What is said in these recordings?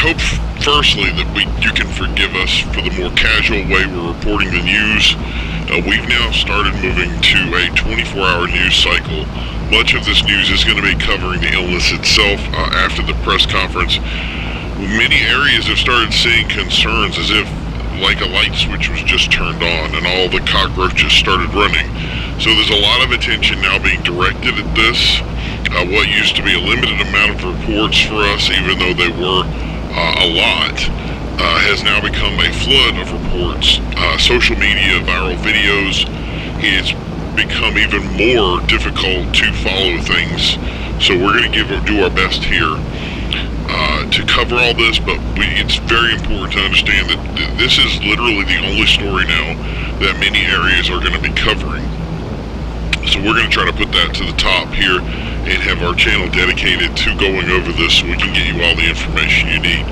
hope, firstly, that you can forgive us for the more casual way we're reporting the news. We've now started moving to a 24-hour news cycle. Much of this news is going to be covering the illness itself. After the press conference, many areas have started seeing concerns as if like a light switch was just turned on and all the cockroaches started running. So there's a lot of attention now being directed at this. What used to be a limited amount of reports for us, even though they were a lot, has now become a flood of reports. Social media, viral videos, it's become even more difficult to follow things. So we're going to do our best here to cover all this, but it's very important to understand that this is literally the only story now that many areas are going to be covering. So we're going to try to put that to the top here and have our channel dedicated to going over this so we can get you all the information you need.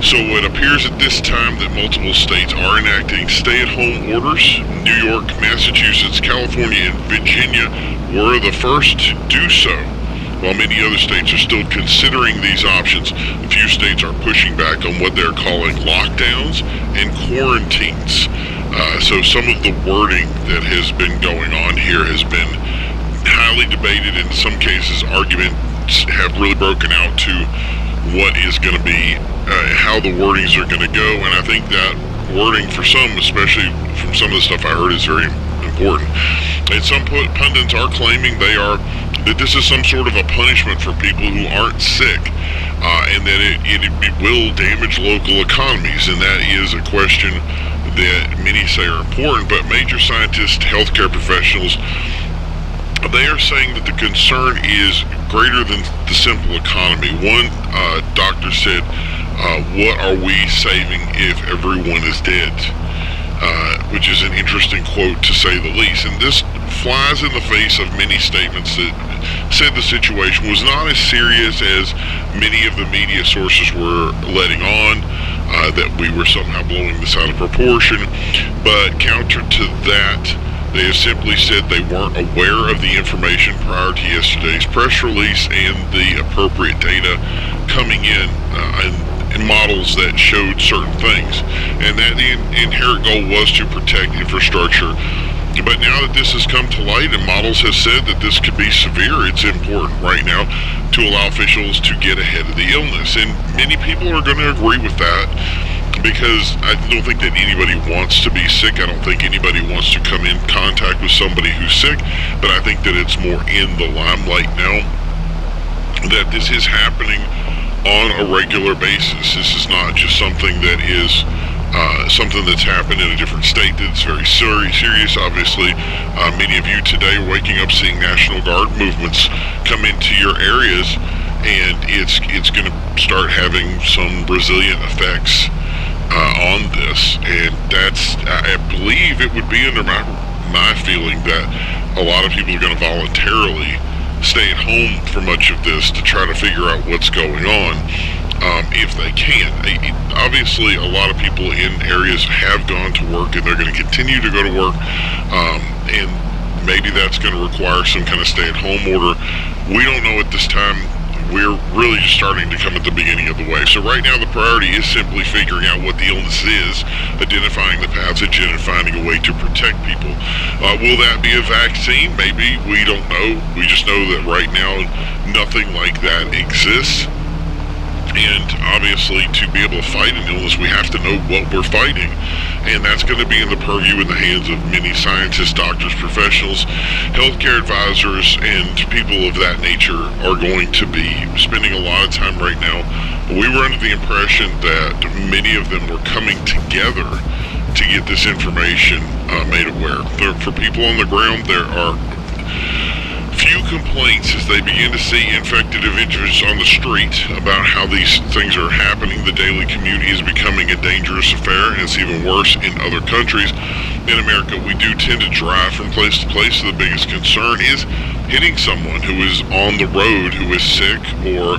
So it appears at this time that multiple states are enacting stay-at-home orders. New York, Massachusetts, California, and Virginia were the first to do so. While many other states are still considering these options, a few states are pushing back on what they're calling lockdowns and quarantines. So some of the wording that has been going on here has been highly debated. In some cases, arguments have really broken out to what is going to be, how the wordings are going to go. And I think that wording for some, especially from some of the stuff I heard, is very important. And some pundits are claiming that this is some sort of a punishment for people who aren't sick, and that it will damage local economies. And that is a question that many say are important, but major scientists, healthcare professionals, they are saying that the concern is greater than the simple economy. One doctor said, what are we saving if everyone is dead? Which is an interesting quote, to say the least. And this flies in the face of many statements that said the situation was not as serious as many of the media sources were letting on, that we were somehow blowing this out of proportion. But counter to that, they have simply said they weren't aware of the information prior to yesterday's press release and the appropriate data coming in models that showed certain things, and that the inherent goal was to protect infrastructure. But now that this has come to light and models have said that this could be severe, it's important right now to allow officials to get ahead of the illness. And many people are going to agree with that, because I don't think that anybody wants to be sick. I don't think anybody wants to come in contact with somebody who's sick, but I think that it's more in the limelight now that this is happening on a regular basis. This is not just something that is something that's happened in a different state that's very serious. Obviously, many of you today are waking up seeing National Guard movements come into your areas, and it's going to start having some resilient effects on this. And that's, I believe it would be under my feeling that a lot of people are going to voluntarily stay at home for much of this to try to figure out what's going on, if they can. Obviously, a lot of people in areas have gone to work, and they're going to continue to go to work, and maybe that's going to require some kind of stay-at-home order. We don't know at this time. We're really just starting to come at the beginning of the way. So right now the priority is simply figuring out what the illness is, identifying the pathogen, and finding a way to protect people. Will that be a vaccine? Maybe. We don't know. We just know that right now nothing like that exists. And obviously, to be able to fight an illness, we have to know what we're fighting. And that's going to be in the purview, in the hands of many scientists, doctors, professionals, healthcare advisors, and people of that nature are going to be spending a lot of time right now. We were under the impression that many of them were coming together to get this information made aware. For people on the ground, there are few complaints as they begin to see infected individuals on the street about how these things are happening. The daily commute is becoming a dangerous affair, and it's even worse in other countries. In America, we do tend to drive from place to place, so the biggest concern is hitting someone who is on the road who is sick or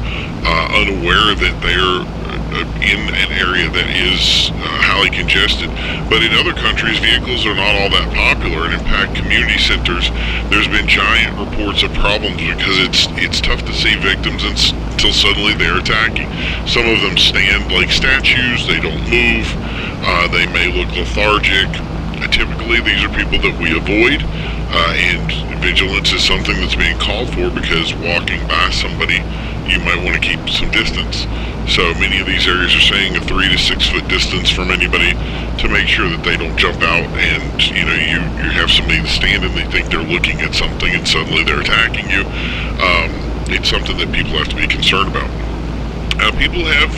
unaware that they're in an area that is highly congested. But in other countries, vehicles are not all that popular, and in packed community centers, there's been giant reports of problems because it's tough to see victims until suddenly they're attacking. Some of them stand like statues, they don't move, they may look lethargic. Typically, these are people that we avoid, and vigilance is something that's being called for because walking by somebody, you might want to keep some distance. So many of these areas are saying a 3 to 6 foot distance from anybody to make sure that they don't jump out and you have somebody to stand and they think they're looking at something and suddenly they're attacking you. It's something that people have to be concerned about. People have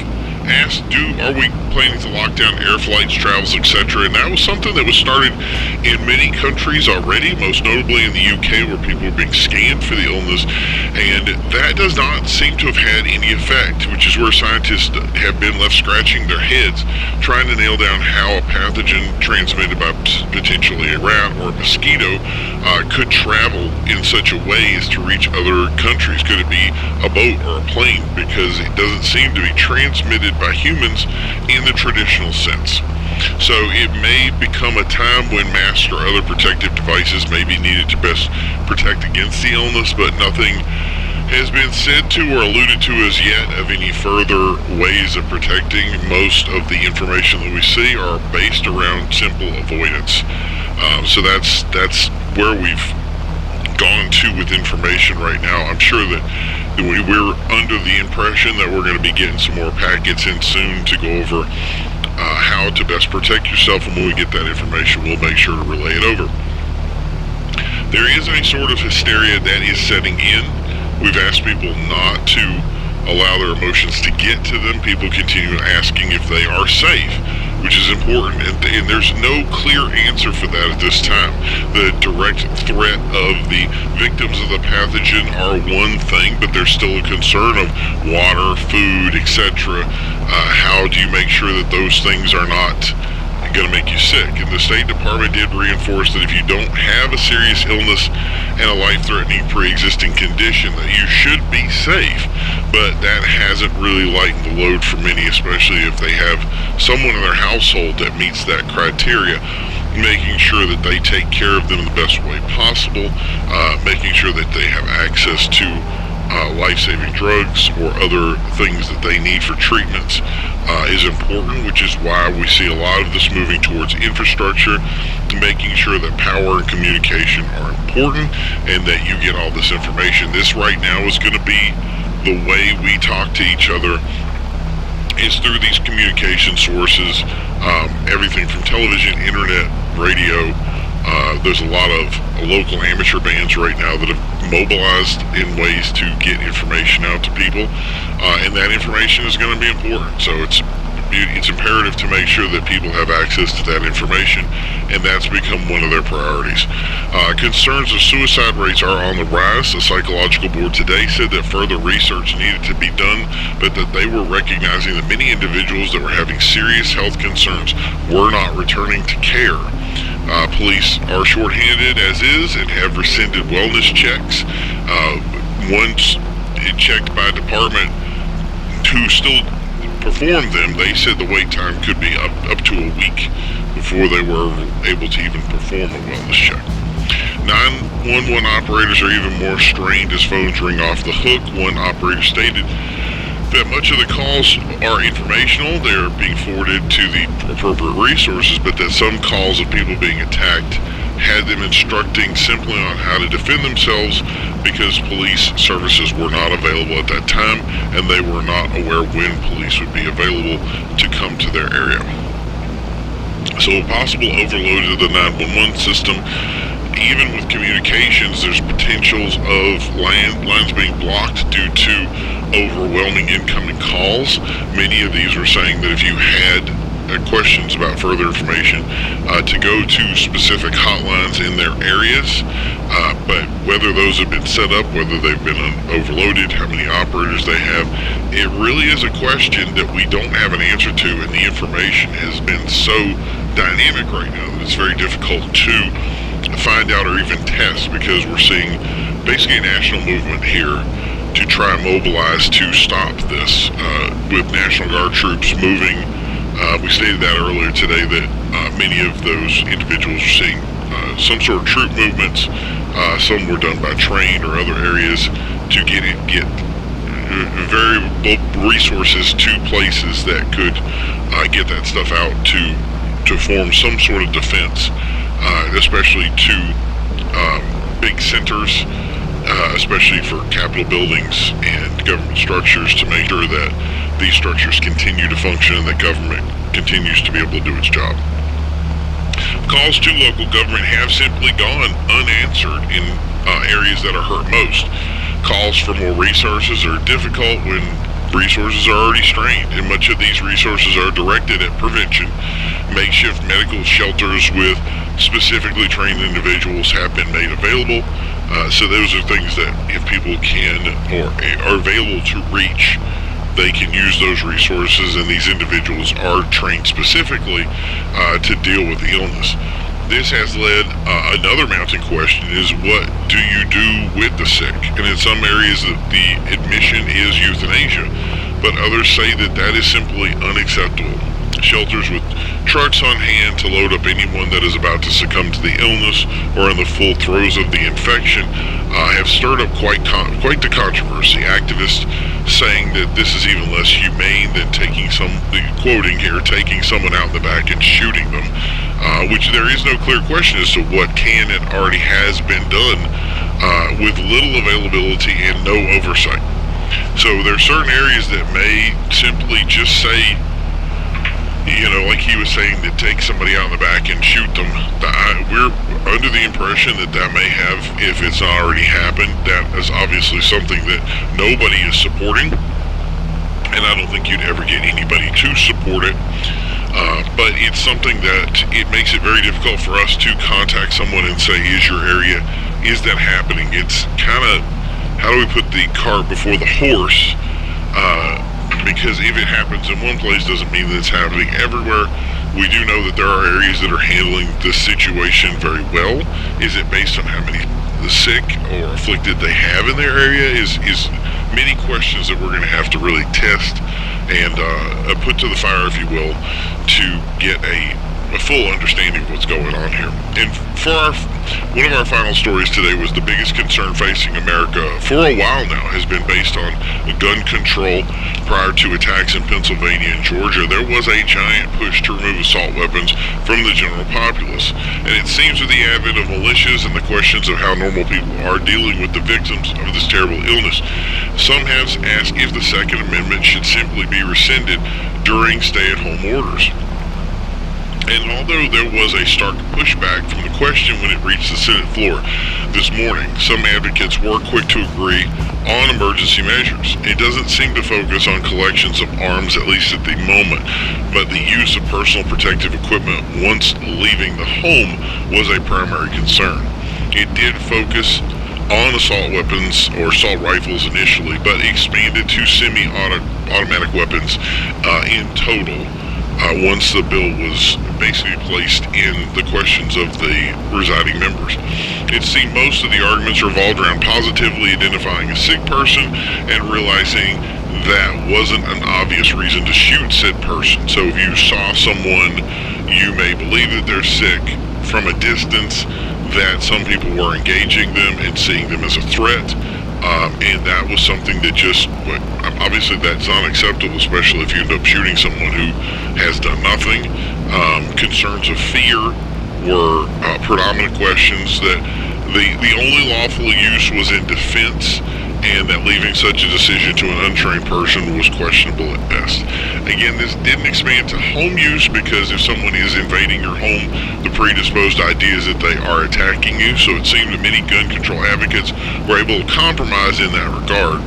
asked, are we planning to lock down air flights, travels, etc.? And that was something that was started in many countries already, most notably in the UK, where people are being scanned for the illness, and that does not seem to have had any effect, which is where scientists have been left scratching their heads, trying to nail down how a pathogen transmitted by potentially a rat or a mosquito could travel in such a way as to reach other countries. Could it be a boat or a plane? Because it doesn't seem to be transmitted by humans in the traditional sense. So it may become a time when masks or other protective devices may be needed to best protect against the illness, but nothing has been said to or alluded to as yet of any further ways of protecting. Most of the information that we see are based around simple avoidance. So that's where we've gone to with information right now. I'm sure that we're under the impression that we're going to be getting some more packets in soon to go over how to best protect yourself, and when we get that information, we'll make sure to relay it over. There is a sort of hysteria that is setting in. We've asked people not to allow their emotions to get to them. People continue asking if they are safe, which is important, and there's no clear answer for that at this time. The direct threat of the victims of the pathogen are one thing, but there's still a concern of water, food, etc. How do you make sure that those things are not going to make you sick? And the State Department did reinforce that if you don't have a serious illness and a life-threatening pre-existing condition, that you should be safe. But that hasn't really lightened the load for many, especially if they have someone in their household that meets that criteria. Making sure that they take care of them in the best way possible, making sure that they have access to life-saving drugs or other things that they need for treatments is important, which is why we see a lot of this moving towards infrastructure, making sure that power and communication are important and that you get all this information. This right now is going to be the way we talk to each other, is through these communication sources, everything from television, internet, radio. There's a lot of local amateur bands right now that have mobilized in ways to get information out to people, and that information is going to be important. So it's imperative to make sure that people have access to that information, and that's become one of their priorities. Concerns of suicide rates are on the rise. The psychological board today said that further research needed to be done, but that they were recognizing that many individuals that were having serious health concerns were not returning to care. Police are shorthanded as is and have rescinded wellness checks. Once checked by a department who still performed them, they said the wait time could be up to a week before they were able to even perform a wellness check. 911 operators are even more strained as phones ring off the hook. One operator stated that much of the calls are informational, they're being forwarded to the appropriate resources, but that some calls of people being attacked had them instructing simply on how to defend themselves because police services were not available at that time, and they were not aware when police would be available to come to their area. So a possible overload of the 911 system. Even with communications, there's potentials of lines being blocked due to overwhelming incoming calls. Many of these were saying that if you had questions about further information, to go to specific hotlines in their areas, but whether those have been set up, whether they've been overloaded, how many operators they have, it really is a question that we don't have an answer to, and the information has been so dynamic right now that it's very difficult to find out or even test, because we're seeing basically a national movement here to try and mobilize to stop this. With National Guard troops moving, we stated that earlier today that many of those individuals are seeing some sort of troop movements. Some were done by train or other areas to get variable resources to places that could get that stuff out to form some sort of defense, especially to big centers, especially for Capitol buildings and government structures, to make sure that these structures continue to function and that government continues to be able to do its job. Calls to local government have simply gone unanswered in areas that are hurt most. Calls for more resources are difficult when resources are already strained, and much of these resources are directed at prevention. Makeshift medical shelters with specifically trained individuals have been made available. So those are things that if people can or are available to reach, they can use those resources, and these individuals are trained specifically to deal with the illness. This has led another mounting question is, what do you do with the sick? And in some areas the admission is euthanasia, but others say that that is simply unacceptable. Shelters with trucks on hand to load up anyone that is about to succumb to the illness or in the full throes of the infection have stirred up quite the controversy. Activists saying that this is even less humane than taking someone out in the back and shooting them, which there is no clear question as to what can and already has been done with little availability and no oversight. So there are certain areas that may simply just say, like he was saying, that take somebody out in the back and shoot them. We're under the impression that may have, if it's not already happened, that is obviously something that nobody is supporting, and I don't think you'd ever get anybody to support it. But it's something that it makes it very difficult for us to contact someone and say, is that happening? It's kind of, how do we put the cart before the horse? Because if it happens in one place doesn't mean that it's happening everywhere. We do know that there are areas that are handling this situation very well. Is it based on how many sick or afflicted they have in their area? Is many questions that we're going to have to really test and put to the fire, if you will, to get a full understanding of what's going on here. And one of our final stories today was the biggest concern facing America for a while now has been based on gun control. Prior to attacks in Pennsylvania and Georgia, there was a giant push to remove assault weapons from the general populace. And it seems with the advent of militias and the questions of how normal people are dealing with the victims of this terrible illness, some have asked if the Second Amendment should simply be rescinded during stay-at-home orders. And although there was a stark pushback from the question when it reached the Senate floor this morning, some advocates were quick to agree on emergency measures. It doesn't seem to focus on collections of arms, at least at the moment, but the use of personal protective equipment once leaving the home was a primary concern. It did focus on assault weapons or assault rifles initially, but expanded to semi-automatic weapons in total. Once the bill was basically placed in the questions of the residing members. It seemed most of the arguments revolved around positively identifying a sick person and realizing that wasn't an obvious reason to shoot said person. So if you saw someone, you may believe that they're sick from a distance, that some people were engaging them and seeing them as a threat. And that was something that just, obviously that's unacceptable, especially if you end up shooting someone who has done nothing. Concerns of fear were predominant questions, that the only lawful use was in defense, and that leaving such a decision to an untrained person was questionable at best. Again, this didn't expand to home use, because if someone is invading your home, the predisposed idea is that they are attacking you. So it seemed that many gun control advocates were able to compromise in that regard.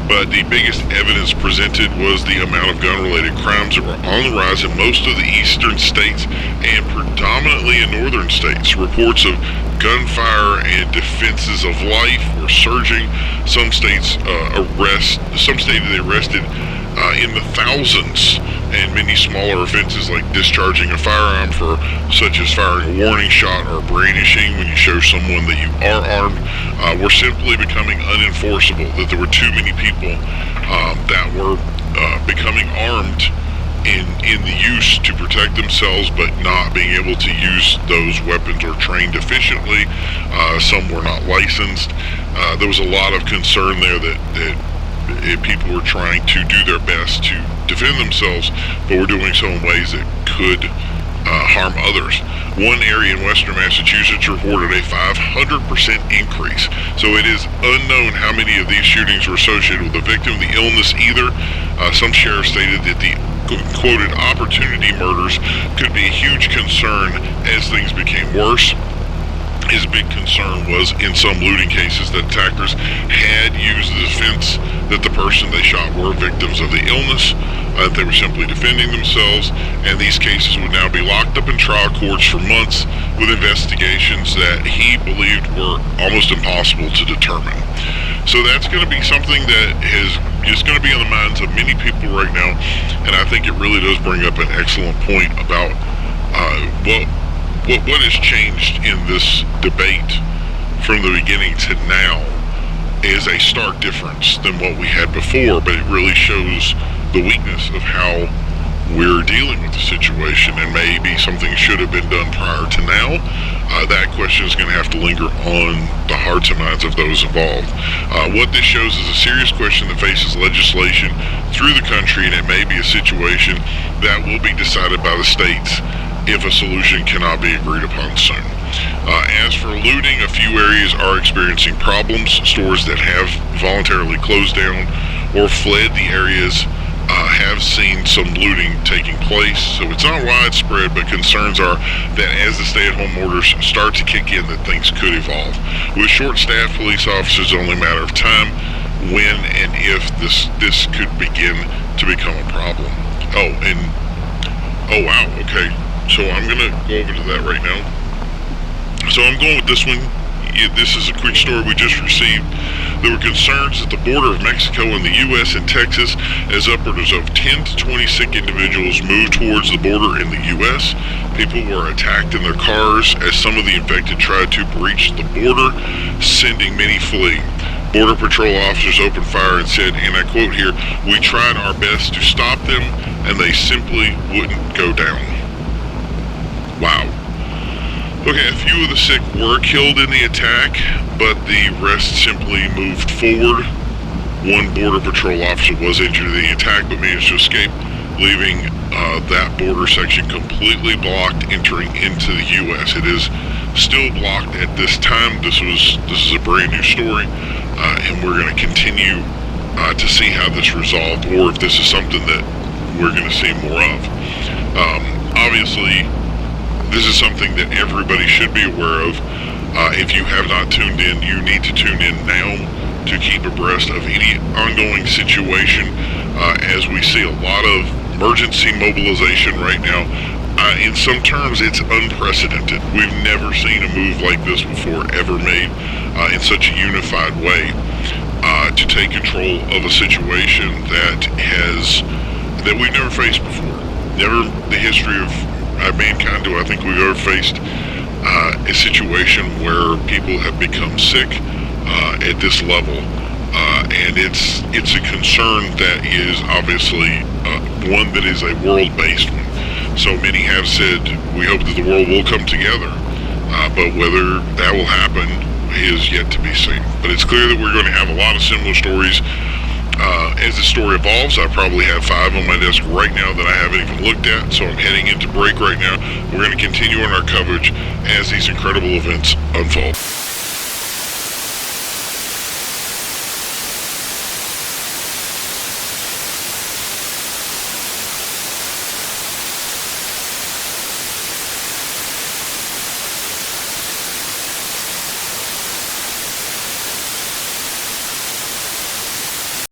But the biggest evidence presented was the amount of gun-related crimes that were on the rise in most of the eastern states and predominantly in northern states. Reports of gunfire and defenses of life were surging. Some states stated they arrested in the thousands, and many smaller offenses like discharging a firearm for such as firing a warning shot or brandishing when you show someone that you are armed were simply becoming unenforceable, that there were too many people that were becoming armed in the use to protect themselves, but not being able to use those weapons or trained efficiently. Some were not licensed. There was a lot of concern there that people were trying to do their best to defend themselves, but were doing so in ways that could harm others. One area in western Massachusetts reported a 500% increase. So it is unknown how many of these shootings were associated with the victim, the illness either. Some sheriffs stated that the quoted opportunity murders could be a huge concern as things became worse. His big concern was in some looting cases that attackers had used the defense that the person they shot were victims of the illness, that they were simply defending themselves, and these cases would now be locked up in trial courts for months with investigations that he believed were almost impossible to determine. So that's going to be something that is going to be on the minds of many people right now, and I think it really does bring up an excellent point about what has changed in this debate from the beginning to now is a stark difference than what we had before, but it really shows the weakness of how we're dealing with the situation, and maybe something should have been done prior to now. That question is going to have to linger on the hearts and minds of those involved. What this shows is a serious question that faces legislation through the country, and it may be a situation that will be decided by the states if a solution cannot be agreed upon soon. As for looting, a few areas are experiencing problems. Stores that have voluntarily closed down or fled the areas have seen some looting taking place. So it's not widespread, but concerns are that as the stay-at-home orders start to kick in, that things could evolve. With short-staffed police officers, it's only a matter of time when and if this could begin to become a problem. Oh wow, okay. So I'm going to go over to that right now. So I'm going with this one. This is a quick story we just received. There were concerns at the border of Mexico and the U.S. and Texas as upwards of 10 to 20 sick individuals moved towards the border in the U.S. People were attacked in their cars as some of the infected tried to breach the border, sending many fleeing. Border Patrol officers opened fire and said, and I quote here, "We tried our best to stop them, and they simply wouldn't go down." Wow. Okay, a few of the sick were killed in the attack, but the rest simply moved forward. One Border Patrol officer was injured in the attack, but managed to escape, leaving that border section completely blocked entering into the U.S. It is still blocked at this time. This is a brand new story, and we're going to continue to see how this resolved, or if this is something that we're going to see more of. Obviously, this is something that everybody should be aware of. If you have not tuned in, you need to tune in now to keep abreast of any ongoing situation, as we see a lot of emergency mobilization right now. In some terms, it's unprecedented. We've never seen a move like this before ever made in such a unified way to take control of a situation that we've never faced before. Never in the history of mankind do I think we've ever faced a situation where people have become sick at this level, and it's a concern that is obviously one that is a world-based one. So many have said we hope that the world will come together, but whether that will happen is yet to be seen. But it's clear that we're going to have a lot of similar stories as the story evolves. I probably have 5 on my desk right now that I haven't even looked at, so I'm heading into break right now. We're going to continue on our coverage as these incredible events unfold.